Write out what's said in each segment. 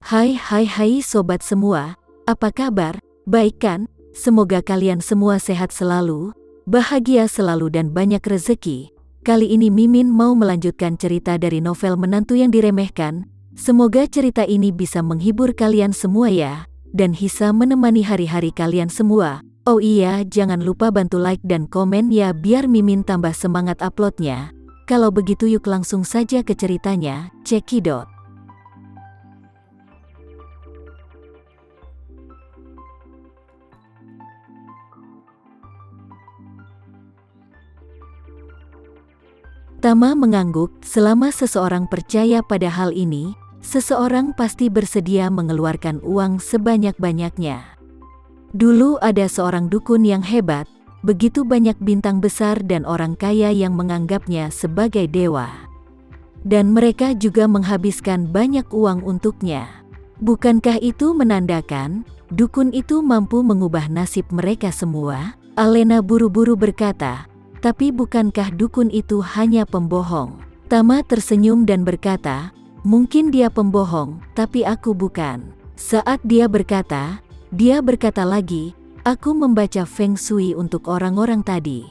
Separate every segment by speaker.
Speaker 1: Hai sobat semua, apa kabar? Baik kan? Semoga kalian semua sehat selalu, bahagia selalu dan banyak rezeki. Kali ini Mimin mau melanjutkan cerita dari novel Menantu yang Diremehkan. Semoga cerita ini bisa menghibur kalian semua ya, dan bisa menemani hari-hari kalian semua. Oh iya, jangan lupa bantu like dan komen ya biar Mimin tambah semangat uploadnya. Kalau begitu yuk langsung saja ke ceritanya, cekidot. Tama mengangguk. Selama seseorang percaya pada hal ini, seseorang pasti bersedia mengeluarkan uang sebanyak-banyaknya. Dulu ada seorang dukun yang hebat, begitu banyak bintang besar dan orang kaya yang menganggapnya sebagai dewa. Dan mereka juga menghabiskan banyak uang untuknya. Bukankah itu menandakan dukun itu mampu mengubah nasib mereka semua? Alena buru-buru berkata, tapi bukankah dukun itu hanya pembohong? Tama tersenyum dan berkata, mungkin dia pembohong, tapi aku bukan. Saat dia berkata lagi, aku membaca Feng Shui untuk orang-orang tadi.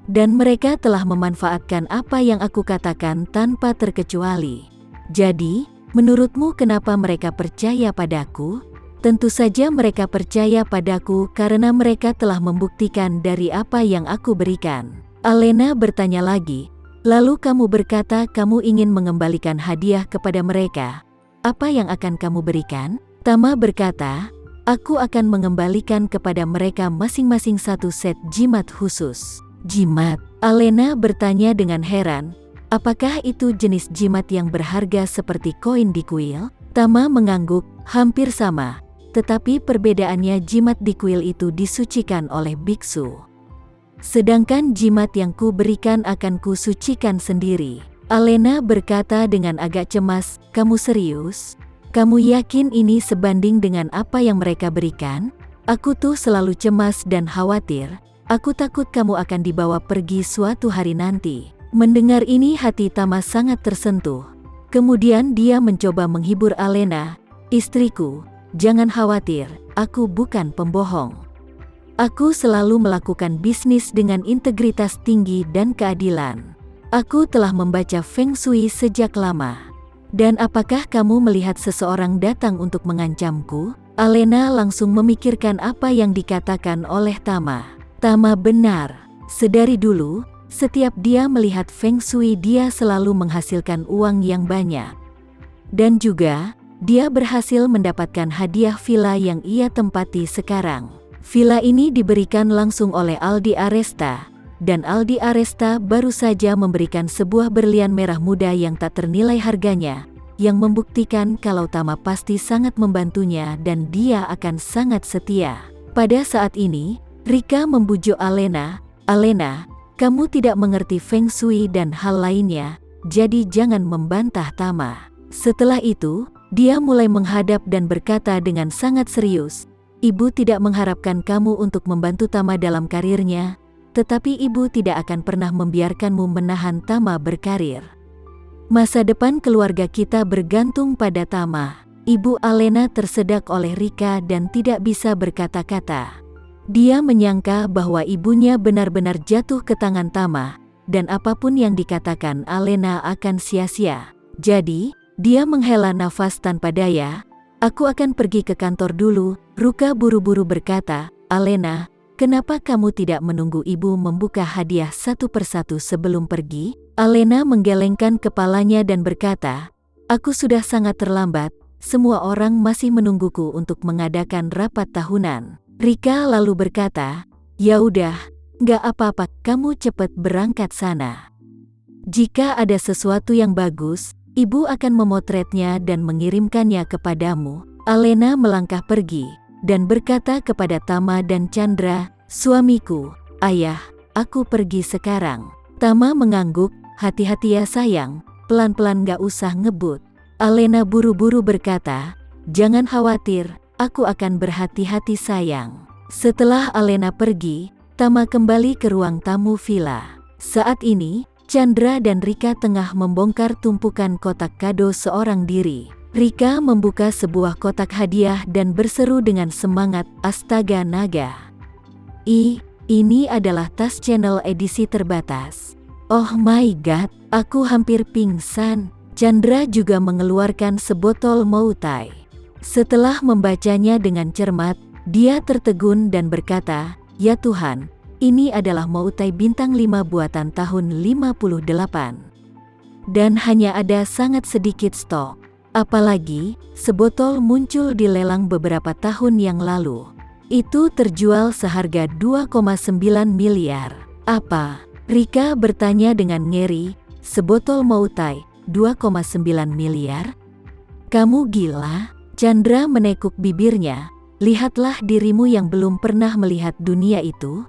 Speaker 1: Dan mereka telah memanfaatkan apa yang aku katakan tanpa terkecuali. Jadi, menurutmu kenapa mereka percaya padaku? Tentu saja mereka percaya padaku karena mereka telah membuktikan dari apa yang aku berikan. Alena bertanya lagi, lalu kamu berkata kamu ingin mengembalikan hadiah kepada mereka. Apa yang akan kamu berikan? Tama berkata, aku akan mengembalikan kepada mereka masing-masing satu set jimat khusus. Jimat? Alena bertanya dengan heran, apakah itu jenis jimat yang berharga seperti koin di kuil? Tama mengangguk, hampir sama. Tetapi perbedaannya jimat di kuil itu disucikan oleh biksu. Sedangkan jimat yang ku berikan akan ku sucikan sendiri. Alena berkata dengan agak cemas, kamu serius? Kamu yakin ini sebanding dengan apa yang mereka berikan? Aku tuh selalu cemas dan khawatir. Aku takut kamu akan dibawa pergi suatu hari nanti. Mendengar ini hati Tama sangat tersentuh. Kemudian dia mencoba menghibur Alena, istriku, jangan khawatir, aku bukan pembohong. Aku selalu melakukan bisnis dengan integritas tinggi dan keadilan. Aku telah membaca Feng Shui sejak lama. Dan apakah kamu melihat seseorang datang untuk mengancamku? Alena langsung memikirkan apa yang dikatakan oleh Tama. Tama benar. Sedari dulu, setiap dia melihat Feng Shui dia selalu menghasilkan uang yang banyak. Dan juga, dia berhasil mendapatkan hadiah villa yang ia tempati sekarang. Villa ini diberikan langsung oleh Aldi Aresta, dan Aldi Aresta baru saja memberikan sebuah berlian merah muda yang tak ternilai harganya, yang membuktikan kalau Tama pasti sangat membantunya dan dia akan sangat setia. Pada saat ini, Rika membujuk Alena, Alena, kamu tidak mengerti Feng Shui dan hal lainnya, jadi jangan membantah Tama. Setelah itu, dia mulai menghadap dan berkata dengan sangat serius, Ibu tidak mengharapkan kamu untuk membantu Tama dalam karirnya, tetapi ibu tidak akan pernah membiarkanmu menahan Tama berkarir. Masa depan keluarga kita bergantung pada Tama. Ibu Alena tersedak oleh Rika dan tidak bisa berkata-kata. Dia menyangka bahwa ibunya benar-benar jatuh ke tangan Tama, dan apapun yang dikatakan Alena akan sia-sia. Jadi, dia menghela nafas tanpa daya. Aku akan pergi ke kantor dulu. Ruka buru-buru berkata, Alena, kenapa kamu tidak menunggu ibu membuka hadiah satu persatu sebelum pergi? Alena menggelengkan kepalanya dan berkata, aku sudah sangat terlambat, semua orang masih menungguku untuk mengadakan rapat tahunan. Rika lalu berkata, ya udah, nggak apa-apa, kamu cepat berangkat sana. Jika ada sesuatu yang bagus, ibu akan memotretnya dan mengirimkannya kepadamu. Alena melangkah pergi, dan berkata kepada Tama dan Chandra, suamiku, ayah, aku pergi sekarang. Tama mengangguk, hati-hati ya sayang, pelan-pelan gak usah ngebut. Alena buru-buru berkata, jangan khawatir, aku akan berhati-hati sayang. Setelah Alena pergi, Tama kembali ke ruang tamu villa. Saat ini, Chandra dan Rika tengah membongkar tumpukan kotak kado seorang diri. Rika membuka sebuah kotak hadiah dan berseru dengan semangat, "Astaga naga! Ini adalah tas channel edisi terbatas. Oh my god, aku hampir pingsan." Chandra juga mengeluarkan sebotol Moutai. Setelah membacanya dengan cermat, dia tertegun dan berkata, "Ya Tuhan, ini adalah Moutai bintang 5 buatan tahun 58. Dan hanya ada sangat sedikit stok. Apalagi, sebotol muncul di lelang beberapa tahun yang lalu. Itu terjual seharga 2,9 miliar. Apa?" Rika bertanya dengan ngeri. "Sebotol Moutai, 2,9 miliar? Kamu gila?" Chandra menekuk bibirnya. "Lihatlah dirimu yang belum pernah melihat dunia itu.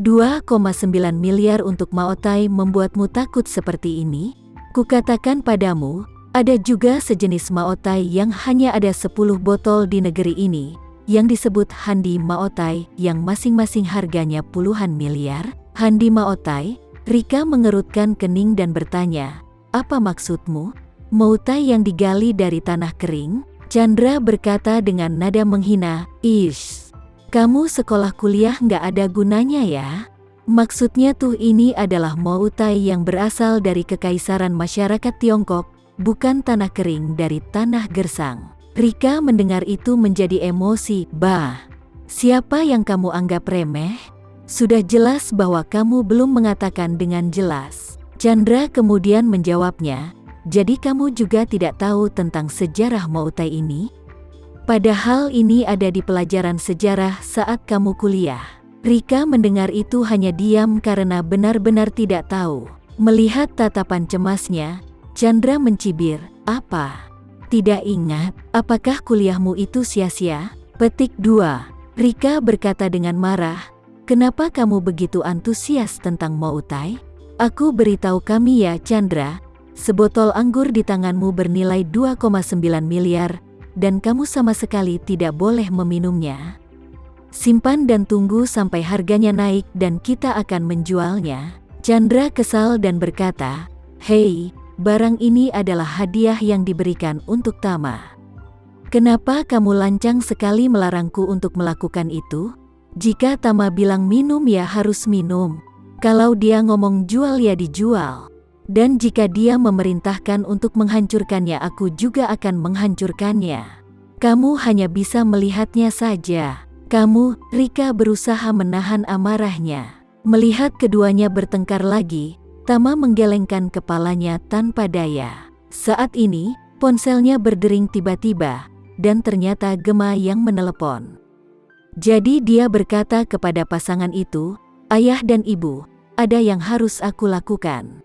Speaker 1: 2,9 miliar untuk Moutai membuatmu takut seperti ini? Kukatakan padamu, ada juga sejenis Moutai yang hanya ada 10 botol di negeri ini, yang disebut Handi Moutai, yang masing-masing harganya puluhan miliar." "Handi Moutai?" Rika mengerutkan kening dan bertanya, "Apa maksudmu? Moutai yang digali dari tanah kering?" Chandra berkata dengan nada menghina, "Ish, kamu sekolah kuliah nggak ada gunanya ya? Maksudnya tuh ini adalah Moutai yang berasal dari kekaisaran masyarakat Tiongkok, bukan tanah kering dari tanah gersang." Rika mendengar itu menjadi emosi. "Bah, siapa yang kamu anggap remeh? Sudah jelas bahwa kamu belum mengatakan dengan jelas." Chandra kemudian menjawabnya, "Jadi kamu juga tidak tahu tentang sejarah Moutai ini? Padahal ini ada di pelajaran sejarah saat kamu kuliah." Rika mendengar itu hanya diam karena benar-benar tidak tahu. Melihat tatapan cemasnya, Chandra mencibir, "Apa? Tidak ingat? Apakah kuliahmu itu sia-sia?" Petik 2. Rika berkata dengan marah, "Kenapa kamu begitu antusias tentang Moutai? Aku beritahu kami ya Chandra, sebotol anggur di tanganmu bernilai 2,9 miliar, dan kamu sama sekali tidak boleh meminumnya. Simpan dan tunggu sampai harganya naik dan kita akan menjualnya." Chandra kesal dan berkata, "Hei, barang ini adalah hadiah yang diberikan untuk Tama. Kenapa kamu lancang sekali melarangku untuk melakukan itu? Jika Tama bilang minum ya harus minum. Kalau dia ngomong jual ya dijual. Dan jika dia memerintahkan untuk menghancurkannya aku juga akan menghancurkannya. Kamu hanya bisa melihatnya saja." Rika berusaha menahan amarahnya. Melihat keduanya bertengkar lagi, Tama menggelengkan kepalanya tanpa daya. Saat ini, ponselnya berdering tiba-tiba, dan ternyata Gema yang menelepon. Jadi dia berkata kepada pasangan itu, "Ayah dan ibu, ada yang harus aku lakukan.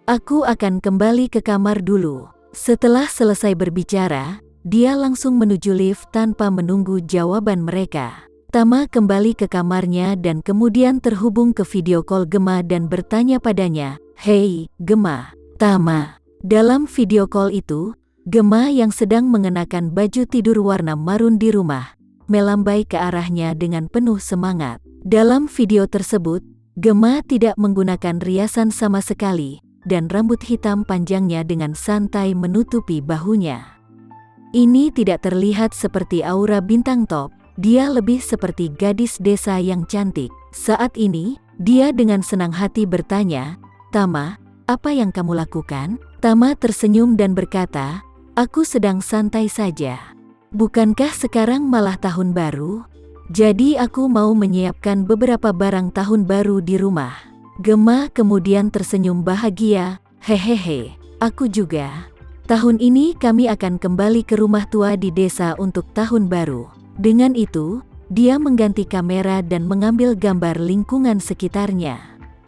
Speaker 1: Aku akan kembali ke kamar dulu." Setelah selesai berbicara, dia langsung menuju lift tanpa menunggu jawaban mereka. Tama kembali ke kamarnya dan kemudian terhubung ke video call Gema dan bertanya padanya, "Hei, Gema." "Tama." Dalam video call itu, Gema yang sedang mengenakan baju tidur warna marun di rumah, melambai ke arahnya dengan penuh semangat. Dalam video tersebut, Gema tidak menggunakan riasan sama sekali, dan rambut hitam panjangnya dengan santai menutupi bahunya. Ini tidak terlihat seperti aura bintang top, dia lebih seperti gadis desa yang cantik. Saat ini, dia dengan senang hati bertanya, "Tama, apa yang kamu lakukan?" Tama tersenyum dan berkata, "Aku sedang santai saja. Bukankah sekarang malah tahun baru? Jadi aku mau menyiapkan beberapa barang tahun baru di rumah." Gema kemudian tersenyum bahagia, "Hehehe, aku juga. Tahun ini kami akan kembali ke rumah tua di desa untuk tahun baru." Dengan itu, dia mengganti kamera dan mengambil gambar lingkungan sekitarnya.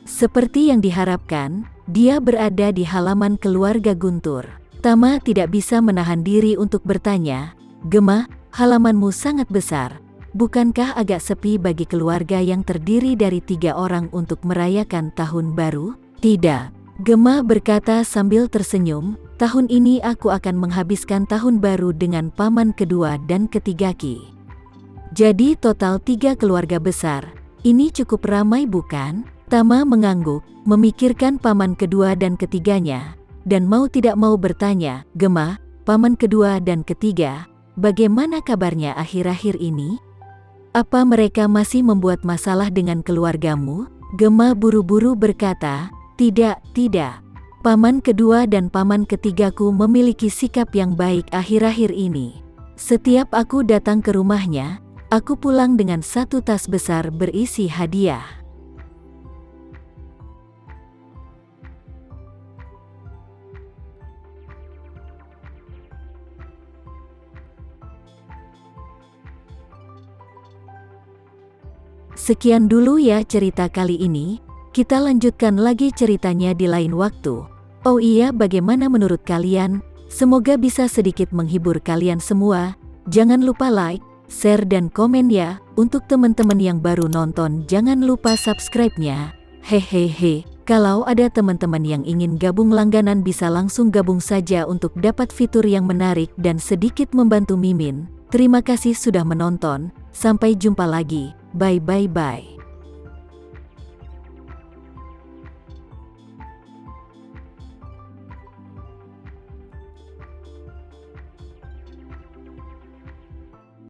Speaker 1: Seperti yang diharapkan, dia berada di halaman keluarga Guntur. Tama tidak bisa menahan diri untuk bertanya, "Gema, halamanmu sangat besar. Bukankah agak sepi bagi keluarga yang terdiri dari 3 orang untuk merayakan tahun baru?" "Tidak," Gema berkata sambil tersenyum, "tahun ini aku akan menghabiskan tahun baru dengan paman kedua dan ketiga Ki. Jadi total 3 keluarga besar. Ini cukup ramai bukan?" Tama mengangguk, memikirkan paman kedua dan ketiganya, dan mau tidak mau bertanya, "Gema, paman kedua dan ketiga, bagaimana kabarnya akhir-akhir ini? Apa mereka masih membuat masalah dengan keluargamu? Gema buru-buru berkata, tidak. Paman kedua dan paman ketigaku memiliki sikap yang baik akhir-akhir ini. Setiap aku datang ke rumahnya, aku pulang dengan satu tas besar berisi hadiah. Sekian dulu ya cerita kali ini, kita lanjutkan lagi ceritanya di lain waktu. Oh iya, bagaimana menurut kalian? Semoga bisa sedikit menghibur kalian semua. Jangan lupa like, share dan komen ya. Untuk teman-teman yang baru nonton, jangan lupa subscribe-nya. Hehehe, kalau ada teman-teman yang ingin gabung langganan bisa langsung gabung saja untuk dapat fitur yang menarik dan sedikit membantu Mimin. Terima kasih sudah menonton, sampai jumpa lagi. Bye.